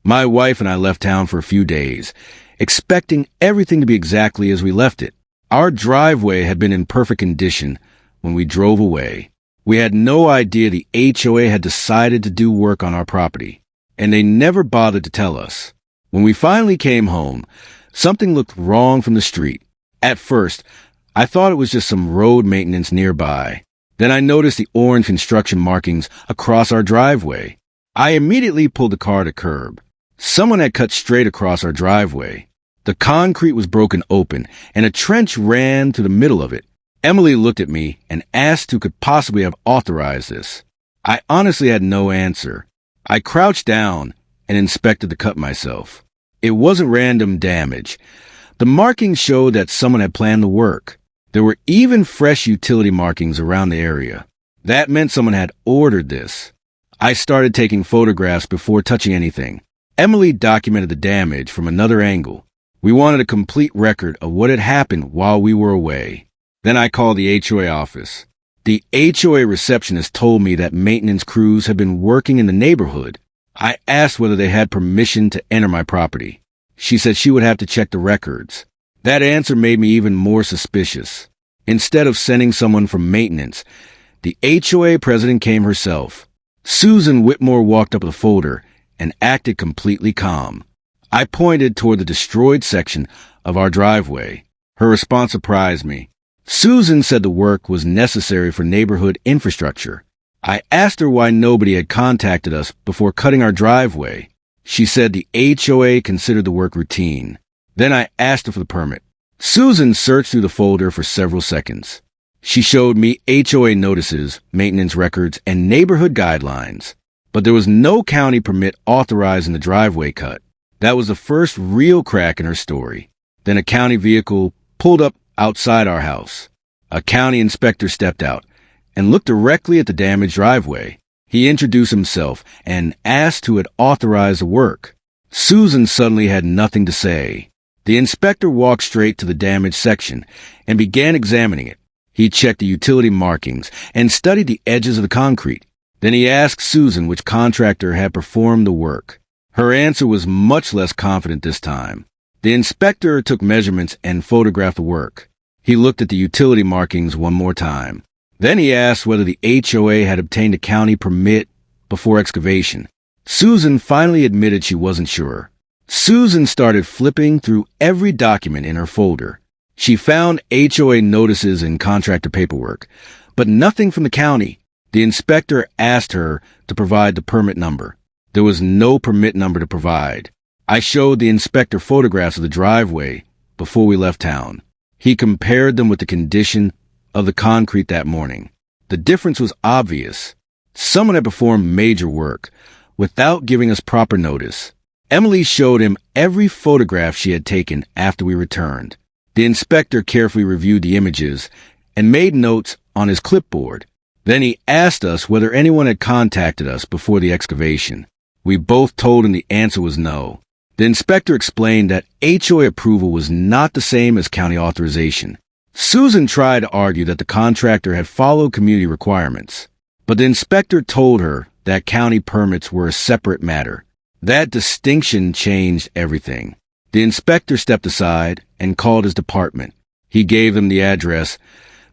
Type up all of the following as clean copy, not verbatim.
My wife and I left town for a few days, expecting everything to be exactly as we left it. Our driveway had been in perfect condition when we drove away. We had no idea the HOA had decided to do work on our property, and they never bothered to tell us. When we finally came home, something looked wrong from the street. At first, I thought it was just some road maintenance nearby. Then I noticed the orange construction markings across our driveway. I immediately pulled the car to curb. Someone had cut straight across our driveway. The concrete was broken open, and a trench ran through the middle of it. Emily looked at me and asked who could possibly have authorized this. I honestly had no answer. I crouched down and inspected the cut myself. It wasn't random damage. The markings showed that someone had planned the work. There were even fresh utility markings around the area. That meant someone had ordered this. I started taking photographs before touching anything. Emily documented the damage from another angle. We wanted a complete record of what had happened while we were away. Then I called the HOA office. The HOA receptionist told me that maintenance crews had been working in the neighborhood. I asked whether they had permission to enter my property. She said she would have to check the records. That answer made me even more suspicious. Instead of sending someone from maintenance, the HOA president came herself. Susan Whitmore walked up the folder and acted completely calm. I pointed toward the destroyed section of our driveway. Her response surprised me. Susan said the work was necessary for neighborhood infrastructure. I asked her why nobody had contacted us before cutting our driveway. She said the HOA considered the work routine. Then I asked her for the permit. Susan searched through the folder for several seconds. She showed me HOA notices, maintenance records, and neighborhood guidelines. But there was no county permit authorizing the driveway cut. That was the first real crack in her story. Then a county vehicle pulled up outside our house. A county inspector stepped out and looked directly at the damaged driveway. He introduced himself and asked who had authorized the work. Susan suddenly had nothing to say. The inspector walked straight to the damaged section and began examining it. He checked the utility markings and studied the edges of the concrete. Then he asked Susan which contractor had performed the work. Her answer was much less confident this time. The inspector took measurements and photographed the work. He looked at the utility markings one more time. Then he asked whether the HOA had obtained a county permit before excavation. Susan finally admitted she wasn't sure. Susan started flipping through every document in her folder. She found HOA notices and contractor paperwork, but nothing from the county. The inspector asked her to provide the permit number. There was no permit number to provide. I showed the inspector photographs of the driveway before we left town. He compared them with the condition of the concrete that morning. The difference was obvious. Someone had performed major work without giving us proper notice. Emily showed him every photograph she had taken after we returned. The inspector carefully reviewed the images and made notes on his clipboard. Then he asked us whether anyone had contacted us before the excavation. We both told him the answer was no. The inspector explained that HOA approval was not the same as county authorization. Susan tried to argue that the contractor had followed community requirements, but the inspector told her that county permits were a separate matter. That distinction changed everything. The inspector stepped aside and called his department. He gave them the address,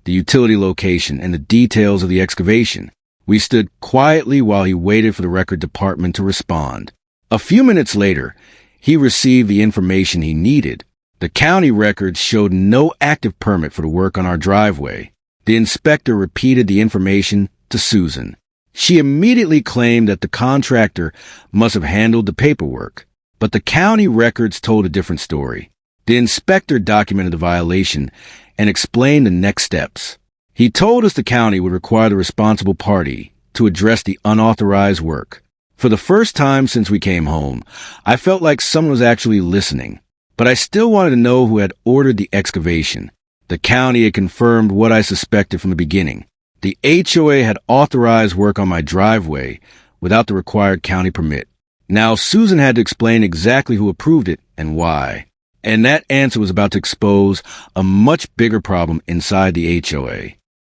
the utility location, and the details of the excavation. We stood quietly while he waited for the record department to respond. A few minutes later, he received the information he needed. The county records showed no active permit for the work on our driveway. The inspector repeated the information to Susan. She immediately claimed that the contractor must have handled the paperwork, but the county records told a different story. The inspector documented the violation and explained the next steps. He told us the county would require the responsible party to address the unauthorized work. For the first time since we came home, I felt like someone was actually listening, but I still wanted to know who had ordered the excavation. The county had confirmed what I suspected from the beginning. The HOA had authorized work on my driveway without the required county permit. Now Susan had to explain exactly who approved it and why. And that answer was about to expose a much bigger problem inside the HOA.